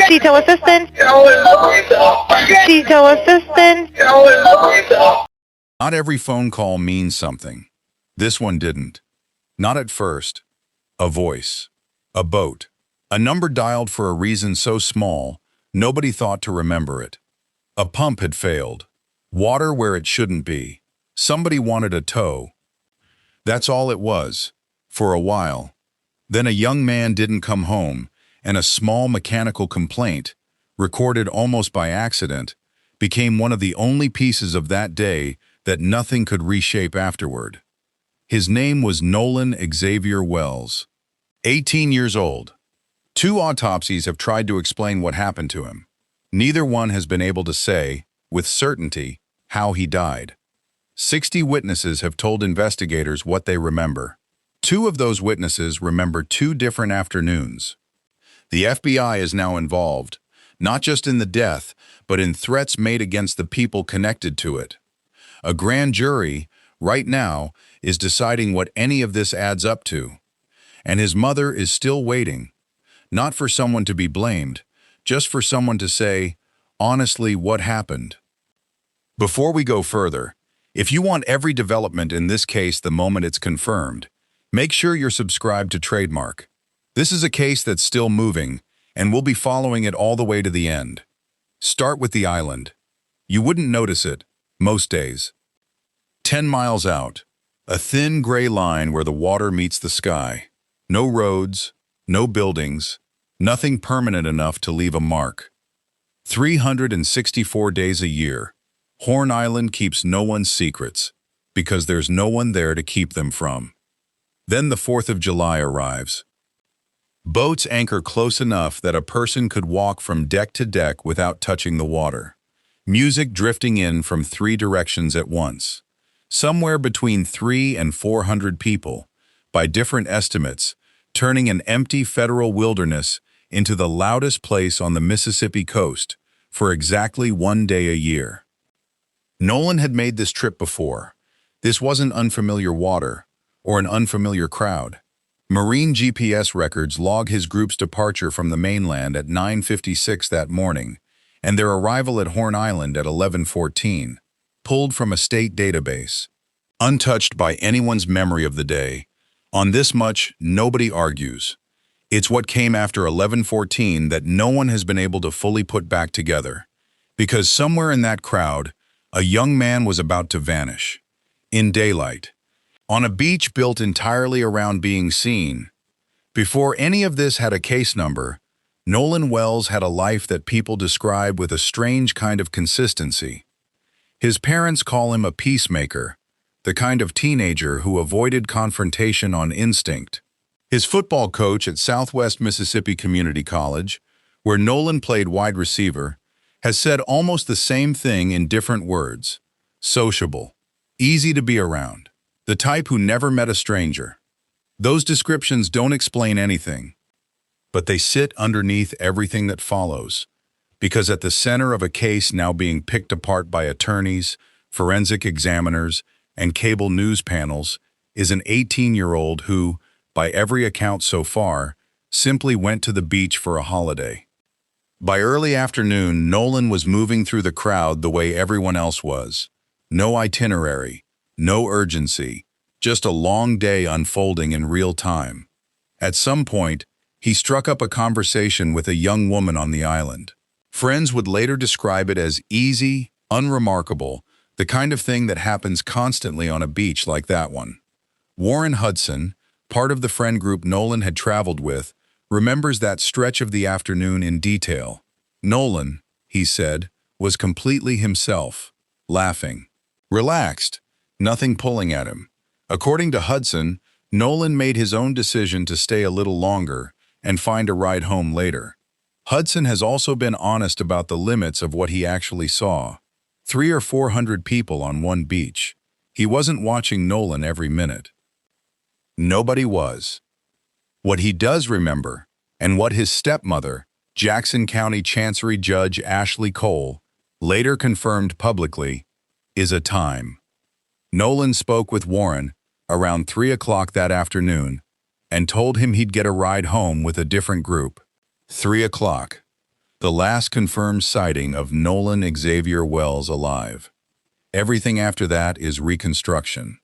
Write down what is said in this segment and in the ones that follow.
Detail assistant. Detail assistant. Not every phone call means something. This one didn't. Not at first. A voice. A boat. A number dialed for a reason so small, nobody thought to remember it. A pump had failed. Water where it shouldn't be. Somebody wanted a tow. That's all it was. For a while. Then a young man didn't come home, and a small mechanical complaint, recorded almost by accident, became one of the only pieces of that day that nothing could reshape afterward. His name was Nolan Wells. 18 years old. 2 autopsies have tried to explain what happened to him. Neither one has been able to say, with certainty, how he died. 60 witnesses have told investigators what they remember. 2 of those witnesses remember 2 different afternoons. The FBI is now involved, not just in the death, but in threats made against the people connected to it. A grand jury, right now, is deciding what any of this adds up to. And his mother is still waiting, not for someone to be blamed, just for someone to say, honestly, what happened? Before we go further, if you want every development in this case the moment it's confirmed, make sure you're subscribed to Trademark. This is a case that's still moving, and we'll be following it all the way to the end. Start with the island. You wouldn't notice it, most days. 10 miles out, a thin gray line where the water meets the sky. No roads, no buildings, nothing permanent enough to leave a mark. 364 days a year, Horn Island keeps no one's secrets, because there's no one there to keep them from. Then the 4th of July arrives. Boats anchor close enough that a person could walk from deck to deck without touching the water. Music drifting in from 3 directions at once. Somewhere between 300 and 400 people, by different estimates, turning an empty federal wilderness into the loudest place on the Mississippi coast for exactly 1 day a year. Nolan had made this trip before. This wasn't unfamiliar water or an unfamiliar crowd. Marine GPS records log his group's departure from the mainland at 9:56 that morning and their arrival at Horn Island at 11:14, pulled from a state database. Untouched by anyone's memory of the day, on this much, nobody argues. It's what came after 11:14 that no one has been able to fully put back together. Because somewhere in that crowd, a young man was about to vanish. In daylight. On a beach built entirely around being seen. Before any of this had a case number, Nolan Wells had a life that people describe with a strange kind of consistency. His parents call him a peacemaker, the kind of teenager who avoided confrontation on instinct. His football coach at Southwest Mississippi Community College, where Nolan played wide receiver, has said almost the same thing in different words. Sociable, easy to be around, the type who never met a stranger. Those descriptions don't explain anything, but they sit underneath everything that follows, because at the center of a case now being picked apart by attorneys, forensic examiners, and cable news panels is an 18-year-old who, by every account so far, simply went to the beach for a holiday. By early afternoon, Nolan was moving through the crowd the way everyone else was. No itinerary, no urgency, just a long day unfolding in real time. At some point, he struck up a conversation with a young woman on the island. Friends would later describe it as easy, unremarkable, the kind of thing that happens constantly on a beach like that one. Warren Hudson, part of the friend group Nolan had traveled with, remembers that stretch of the afternoon in detail. Nolan, he said, was completely himself, laughing. Relaxed, nothing pulling at him. According to Hudson, Nolan made his own decision to stay a little longer and find a ride home later. Hudson has also been honest about the limits of what he actually saw. 300 or 400 people on one beach. He wasn't watching Nolan every minute. Nobody was. What he does remember, and what his stepmother, Jackson County Chancery Judge Ashley Cole, later confirmed publicly, is a time. Nolan spoke with Warren around 3 o'clock that afternoon and told him he'd get a ride home with a different group. 3 o'clock. The last confirmed sighting of Nolan Xavier Wells alive. Everything after that is reconstruction.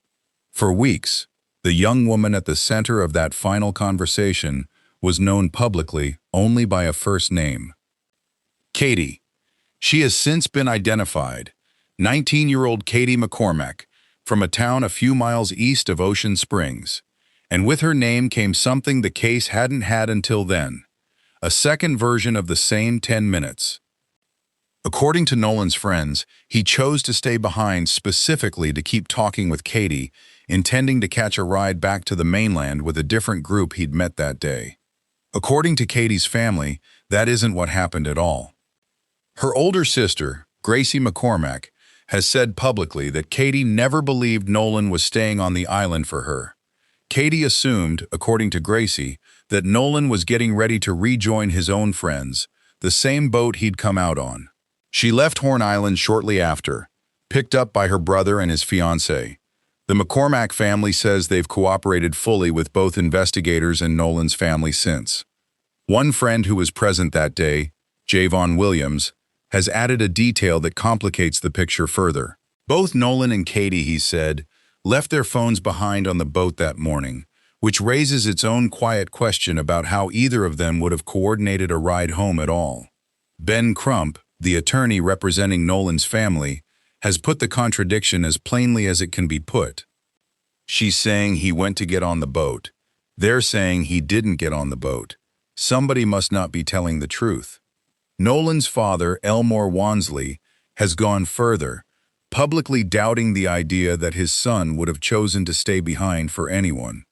For weeks, the young woman at the center of that final conversation was known publicly only by a first name. Katie. She has since been identified. 19-year-old Katie McCormack, from a town a few miles east of Ocean Springs. And with her name came something the case hadn't had until then. A second version of the same 10 minutes. According to Nolan's friends, he chose to stay behind specifically to keep talking with Katie, intending to catch a ride back to the mainland with a different group he'd met that day. According to Katie's family, that isn't what happened at all. Her older sister, Gracie McCormack, has said publicly that Katie never believed Nolan was staying on the island for her. Katie assumed, according to Gracie, that Nolan was getting ready to rejoin his own friends, the same boat he'd come out on. She left Horn Island shortly after, picked up by her brother and his fiancée. The McCormack family says they've cooperated fully with both investigators and Nolan's family since. One friend who was present that day, Javon Williams, has added a detail that complicates the picture further. Both Nolan and Katie, he said, left their phones behind on the boat that morning, which raises its own quiet question about how either of them would have coordinated a ride home at all. Ben Crump, the attorney representing Nolan's family, has put the contradiction as plainly as it can be put. She's saying he went to get on the boat. They're saying he didn't get on the boat. Somebody must not be telling the truth. Nolan's father, Elmore Wansley, has gone further, publicly doubting the idea that his son would have chosen to stay behind for anyone.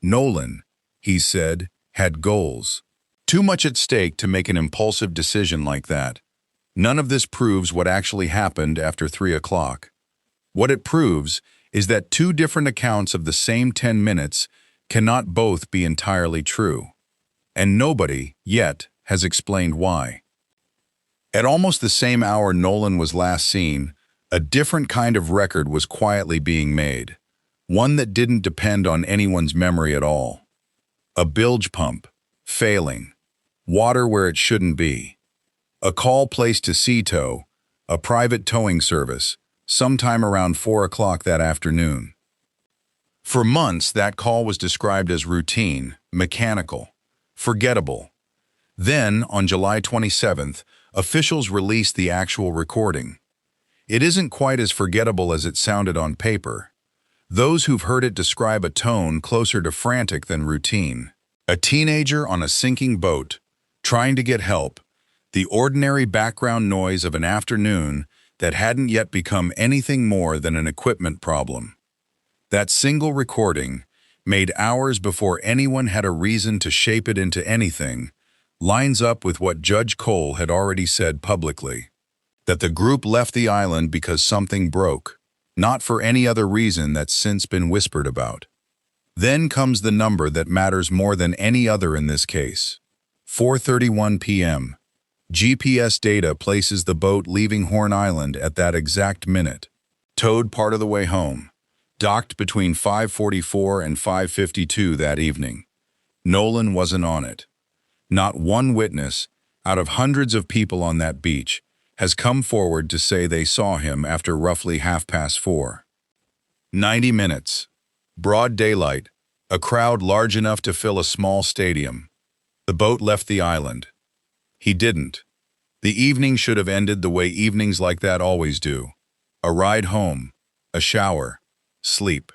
Nolan, he said, had goals. Too much at stake to make an impulsive decision like that. None of this proves what actually happened after 3 o'clock. What it proves is that two different accounts of the same 10 minutes cannot both be entirely true. And nobody, yet, has explained why. At almost the same hour Nolan was last seen, a different kind of record was quietly being made, one that didn't depend on anyone's memory at all. A bilge pump, failing, water where it shouldn't be. A call placed to Sea Tow, a private towing service, sometime around 4 o'clock that afternoon. For months, that call was described as routine, mechanical, forgettable. Then, on July 27th, officials released the actual recording. It isn't quite as forgettable as it sounded on paper. Those who've heard it describe a tone closer to frantic than routine. A teenager on a sinking boat, trying to get help, the ordinary background noise of an afternoon that hadn't yet become anything more than an equipment problem. That single recording, made hours before anyone had a reason to shape it into anything, lines up with what Judge Cole had already said publicly. That the group left the island because something broke, not for any other reason that's since been whispered about. Then comes the number that matters more than any other in this case. 4:31 p.m. GPS data places the boat leaving Horn Island at that exact minute. Towed part of the way home. Docked between 5:44 and 5:52 that evening. Nolan wasn't on it. Not one witness, out of hundreds of people on that beach, has come forward to say they saw him after roughly 4:30. 90 minutes. Broad daylight. A crowd large enough to fill a small stadium. The boat left the island. He didn't. The evening should have ended the way evenings like that always do. A ride home, a shower, sleep.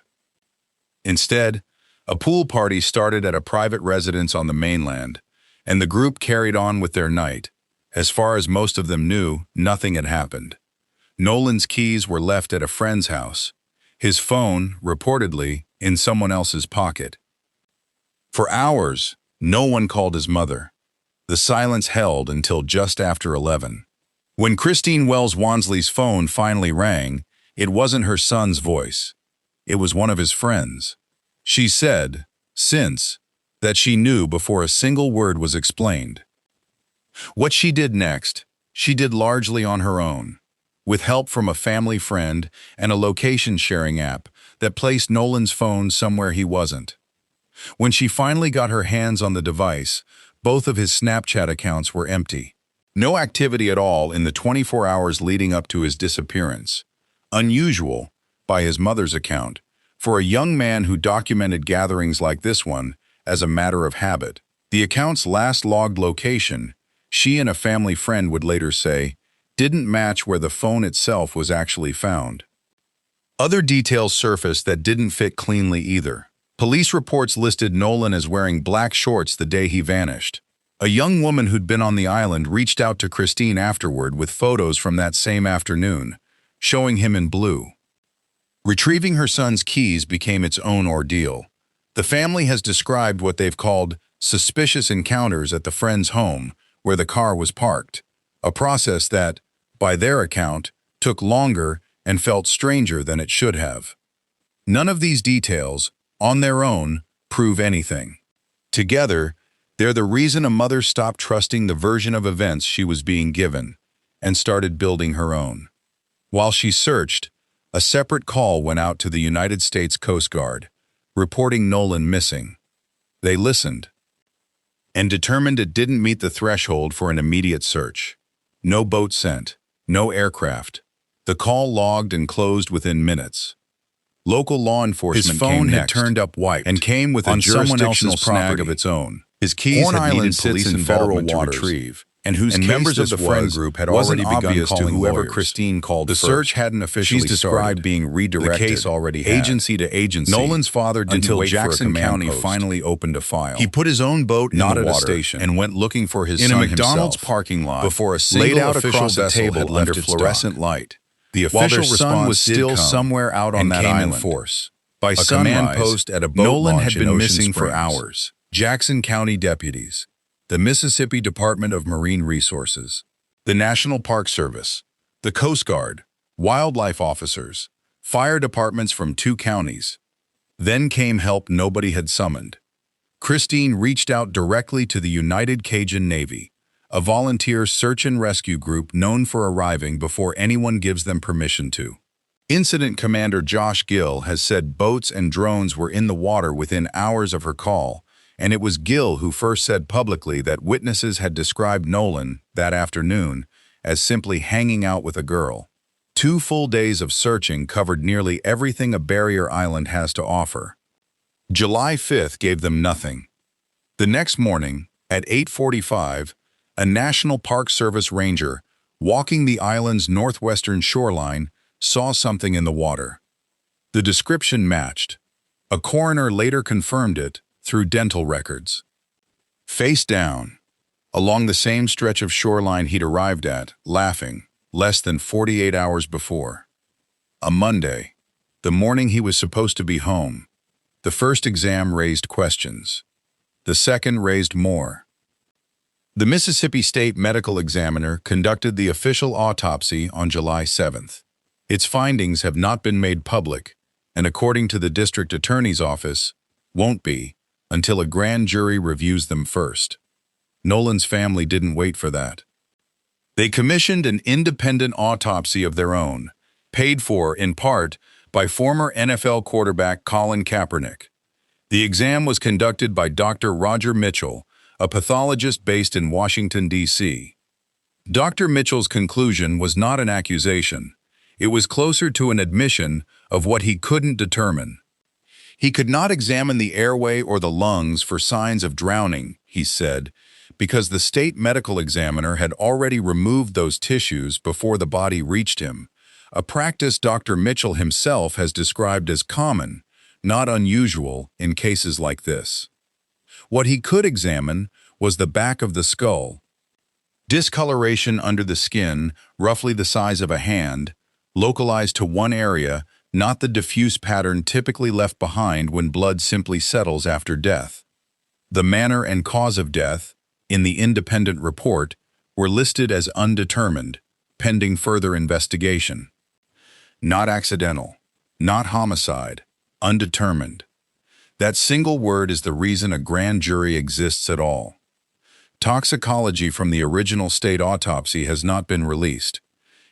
Instead, a pool party started at a private residence on the mainland, and the group carried on with their night. As far as most of them knew, nothing had happened. Nolan's keys were left at a friend's house. His phone, reportedly, in someone else's pocket. For hours, no one called his mother. The silence held until just after 11. When Christine Wells Wansley's phone finally rang, it wasn't her son's voice. It was one of his friends. She said, since, that she knew before a single word was explained. What she did next, she did largely on her own, with help from a family friend and a location-sharing app that placed Nolan's phone somewhere he wasn't. When she finally got her hands on the device, both of his Snapchat accounts were empty. No activity at all in the 24 hours leading up to his disappearance. Unusual, by his mother's account, for a young man who documented gatherings like this one as a matter of habit. The account's last logged location, she and a family friend would later say, didn't match where the phone itself was actually found. Other details surfaced that didn't fit cleanly either. Police reports listed Nolan as wearing black shorts the day he vanished. A young woman who'd been on the island reached out to Christine afterward with photos from that same afternoon, showing him in blue. Retrieving her son's keys became its own ordeal. The family has described what they've called suspicious encounters at the friend's home where the car was parked, a process that, by their account, took longer and felt stranger than it should have. None of these details, on their own, prove anything. Together, they're the reason a mother stopped trusting the version of events she was being given and started building her own. While she searched, a separate call went out to the United States Coast Guard, reporting Nolan missing. They listened and determined it didn't meet the threshold for an immediate search. No boat sent, no aircraft. The call logged and closed within minutes. Local law enforcement His phone came had next turned up wiped and came with a on someone jurisdictional else's snag property. of its own. His keys Horn had Island needed sits police in federal involvement to waters, retrieve, and whose members of the friend group had already begun calling whoever lawyers. Christine called The first. search hadn't officially She's described started. being redirected, The case already had. agency to agency. Nolan's father didn't until wait Jackson for a command County post. finally opened a file. He put his own boat Not in the at a water station. and went looking for his in a son McDonald's himself parking lot before a single laid out official across a vessel table had under left its fluorescent dock. light. The While official their response son was did still come somewhere out on and that came in island. force. By A command command post at a boat Nolan launch had in been Ocean missing for Springs. hours. Jackson County deputies, the Mississippi Department of Marine Resources, the National Park Service, the Coast Guard, wildlife officers, fire departments from 2 counties. Then came help nobody had summoned. Christine reached out directly to the United Cajun Navy, a volunteer search and rescue group known for arriving before anyone gives them permission to. Incident Commander Josh Gill has said boats and drones were in the water within hours of her call, and it was Gill who first said publicly that witnesses had described Nolan, that afternoon, as simply hanging out with a girl. 2 full days of searching covered nearly everything a barrier island has to offer. July 5th gave them nothing. The next morning, at 8:45, a National Park Service ranger, walking the island's northwestern shoreline, saw something in the water. The description matched. A coroner later confirmed it through dental records. Face down, along the same stretch of shoreline he'd arrived at, laughing, less than 48 hours before. A Monday, the morning he was supposed to be home. The first exam raised questions. The second raised more. The Mississippi State Medical Examiner conducted the official autopsy on July 7th. Its findings have not been made public, and according to the district attorney's office, won't be until a grand jury reviews them first. Nolan's family didn't wait for that. They commissioned an independent autopsy of their own, paid for, in part, by former NFL quarterback Colin Kaepernick. The exam was conducted by Dr. Roger Mitchell, a pathologist based in Washington, D.C. Dr. Mitchell's conclusion was not an accusation. It was closer to an admission of what he couldn't determine. He could not examine the airway or the lungs for signs of drowning, he said, because the state medical examiner had already removed those tissues before the body reached him, a practice Dr. Mitchell himself has described as common, not unusual, in cases like this. What he could examine was the back of the skull. Discoloration under the skin, roughly the size of a hand, localized to one area, not the diffuse pattern typically left behind when blood simply settles after death. The manner and cause of death, in the independent report were listed as undetermined, pending further investigation. Not accidental, not homicide, undetermined. That single word is the reason a grand jury exists at all. Toxicology from the original state autopsy has not been released.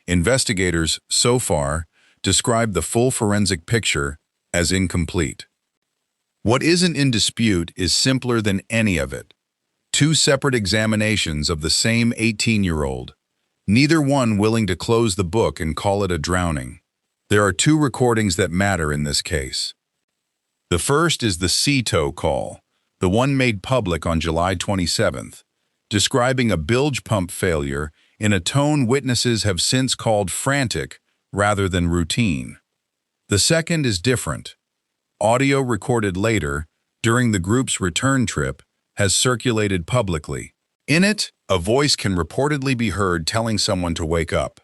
Investigators, so far, describe the full forensic picture as incomplete. What isn't in dispute is simpler than any of it. Two separate examinations of the same 18-year-old, neither one willing to close the book and call it a drowning. There are two recordings that matter in this case. The first is the CTO call, the one made public on July 27th, describing a bilge pump failure in a tone witnesses have since called frantic rather than routine. The second is different. Audio recorded later, during the group's return trip, has circulated publicly. In it, a voice can reportedly be heard telling someone to wake up.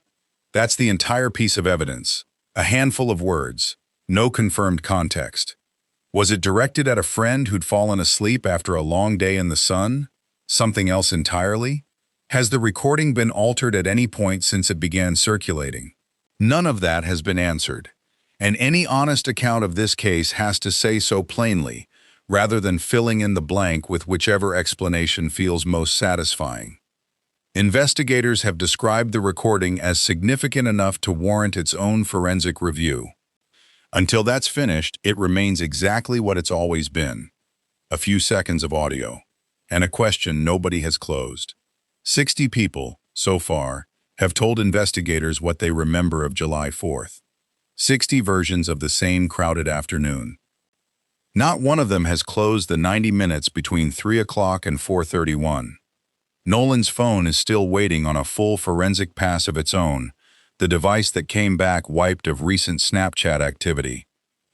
That's the entire piece of evidence. A handful of words, no confirmed context. Was it directed at a friend who'd fallen asleep after a long day in the sun? Something else entirely? Has the recording been altered at any point since it began circulating? None of that has been answered, and any honest account of this case has to say so plainly, rather than filling in the blank with whichever explanation feels most satisfying. Investigators have described the recording as significant enough to warrant its own forensic review. Until that's finished, it remains exactly what it's always been. A few seconds of audio, and a question nobody has closed. 60 people, so far, have told investigators what they remember of July 4th. 60 versions of the same crowded afternoon. Not one of them has closed the 90 minutes between 3 o'clock and 4:31. Nolan's phone is still waiting on a full forensic pass of its own, the device that came back wiped of recent Snapchat activity,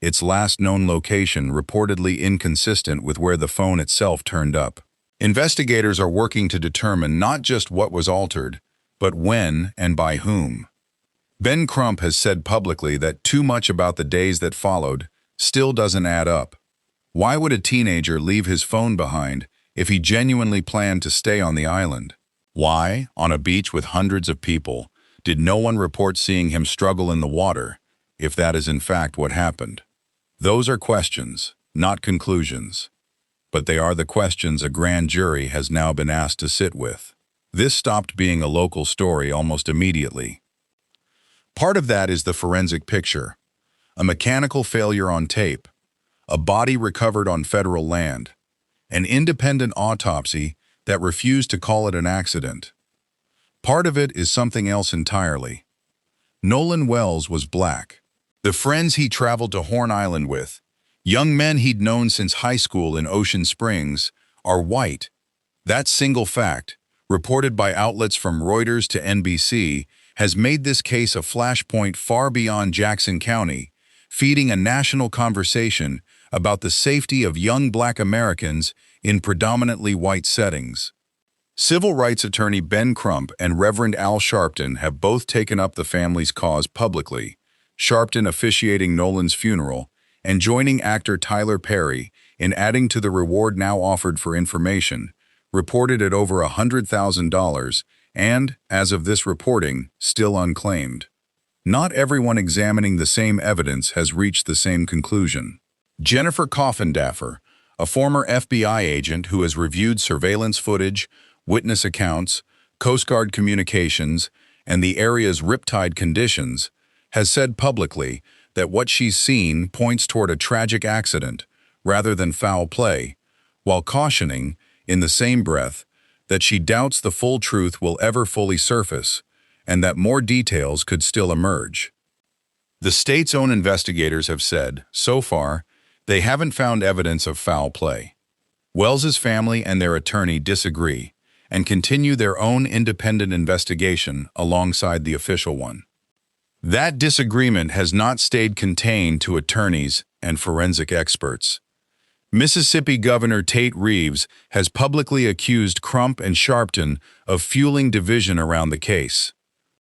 its last known location reportedly inconsistent with where the phone itself turned up. Investigators are working to determine not just what was altered, but when and by whom. Ben Crump has said publicly that too much about the days that followed still doesn't add up. Why would a teenager leave his phone behind if he genuinely planned to stay on the island? Why, on a beach with hundreds of people, did no one report seeing him struggle in the water, if that is in fact what happened? Those are questions, not conclusions. But they are the questions a grand jury has now been asked to sit with. This stopped being a local story almost immediately. Part of that is the forensic picture. A mechanical failure on tape, a body recovered on federal land, an independent autopsy that refused to call it an accident. Part of it is something else entirely. Nolan Wells was black. The friends he traveled to Horn Island with, young men he'd known since high school in Ocean Springs, are white. That single fact, reported by outlets from Reuters to NBC, has made this case a flashpoint far beyond Jackson County, feeding a national conversation about the safety of young black Americans in predominantly white settings. Civil rights attorney Ben Crump and Reverend Al Sharpton have both taken up the family's cause publicly, Sharpton officiating Nolan's funeral and joining actor Tyler Perry in adding to the reward now offered for information, reported at over $100,000 and, as of this reporting, still unclaimed. Not everyone examining the same evidence has reached the same conclusion. Jennifer Coffindaffer, a former FBI agent who has reviewed surveillance footage, witness accounts, Coast Guard communications, and the area's riptide conditions, has said publicly that what she's seen points toward a tragic accident rather than foul play, while cautioning, in the same breath, that she doubts the full truth will ever fully surface and that more details could still emerge. The state's own investigators have said, so far, they haven't found evidence of foul play. Wells's family and their attorney disagree and continue their own independent investigation alongside the official one. That disagreement has not stayed contained to attorneys and forensic experts. Mississippi Governor Tate Reeves has publicly accused Crump and Sharpton of fueling division around the case.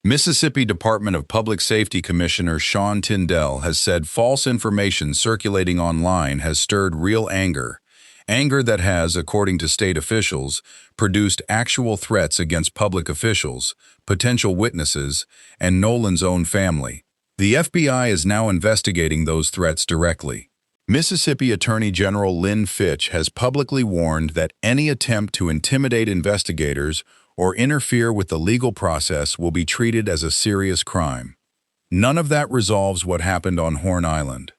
Mississippi Department of Public Safety Commissioner Sean Tindell has said false information circulating online has stirred real anger Anger that has, according to state officials, produced actual threats against public officials, potential witnesses, and Nolan's own family. The FBI is now investigating those threats directly. Mississippi Attorney General Lynn Fitch has publicly warned that any attempt to intimidate investigators or interfere with the legal process will be treated as a serious crime. None of that resolves what happened on Horn Island.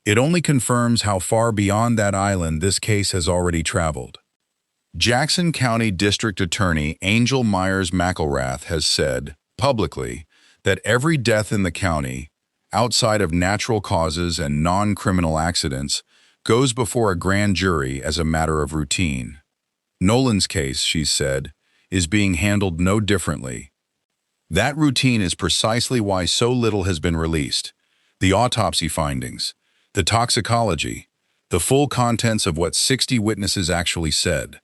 It only confirms how far beyond that island this case has already traveled. Jackson County District Attorney Angel Myers McElrath has said, publicly, that every death in the county, outside of natural causes and non-criminal accidents, goes before a grand jury as a matter of routine. Nolan's case, she said, is being handled no differently. That routine is precisely why so little has been released. The autopsy findings, the toxicology, the full contents of what 60 witnesses actually said.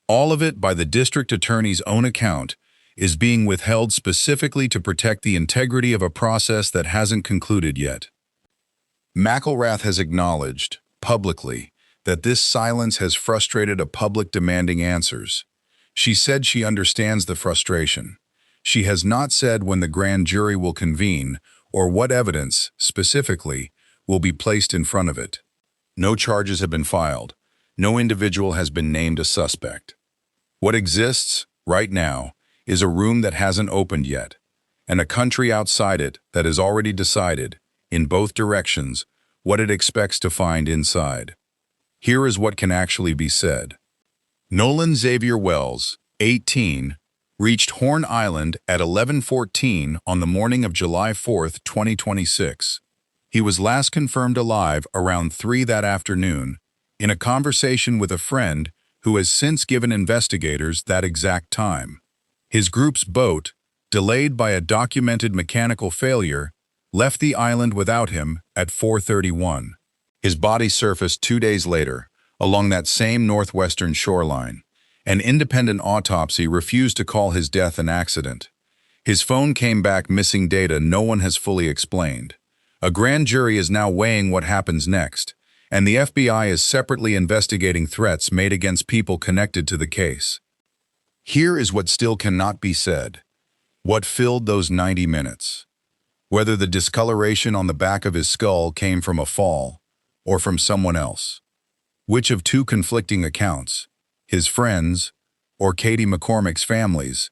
All of it, by the district attorney's own account, is being withheld specifically to protect the integrity of a process that hasn't concluded yet. McElrath has acknowledged, publicly, that this silence has frustrated a public demanding answers. She said she understands the frustration. She has not said when the grand jury will convene or what evidence, specifically, will be placed in front of it. No charges have been filed. No individual has been named a suspect. What exists, right now, is a room that hasn't opened yet, and a country outside it that has already decided, in both directions, what it expects to find inside. Here is what can actually be said. Nolan Xavier Wells, 18, reached Horn Island at 11:14 on the morning of July 4, 2026. He was last confirmed alive around 3 that afternoon in a conversation with a friend who has since given investigators that exact time. His group's boat, delayed by a documented mechanical failure, left the island without him at 4:31. His body surfaced 2 days later, along that same northwestern shoreline. An independent autopsy refused to call his death an accident. His phone came back missing data no one has fully explained. A grand jury is now weighing what happens next, and the FBI is separately investigating threats made against people connected to the case. Here is what still cannot be said. What filled those 90 minutes? Whether the discoloration on the back of his skull came from a fall or from someone else. Which of two conflicting accounts, his friends or Katie McCormick's family's,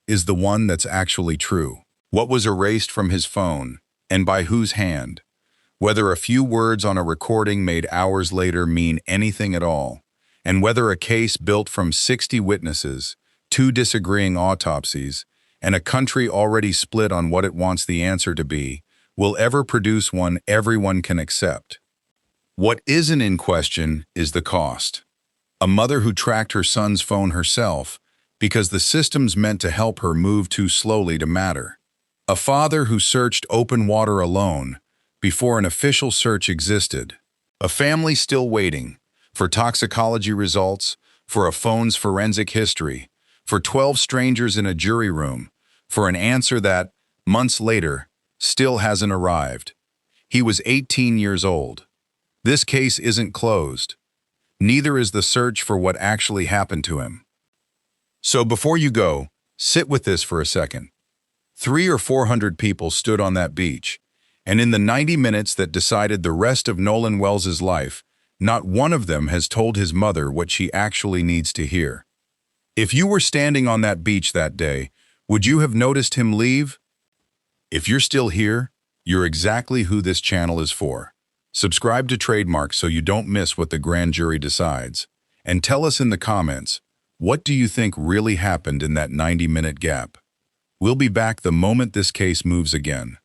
is the one that's actually true? What was erased from his phone, and by whose hand? Whether a few words on a recording made hours later mean anything at all, and whether a case built from 60 witnesses, 2 disagreeing autopsies, and a country already split on what it wants the answer to be, will ever produce one everyone can accept. What isn't in question is the cost. A mother who tracked her son's phone herself because the systems meant to help her move too slowly to matter. A father who searched open water alone before an official search existed. A family still waiting for toxicology results, for a phone's forensic history, for 12 strangers in a jury room, for an answer that, months later, still hasn't arrived. He was 18 years old. This case isn't closed. Neither is the search for what actually happened to him. So before you go, sit with this for a second. 300 or 400 people stood on that beach, and in the 90 minutes that decided the rest of Nolan Wells' life, not one of them has told his mother what she actually needs to hear. If you were standing on that beach that day, would you have noticed him leave? If you're still here, you're exactly who this channel is for. Subscribe to Trademark so you don't miss what the grand jury decides. And tell us in the comments, what do you think really happened in that 90-minute gap? We'll be back the moment this case moves again.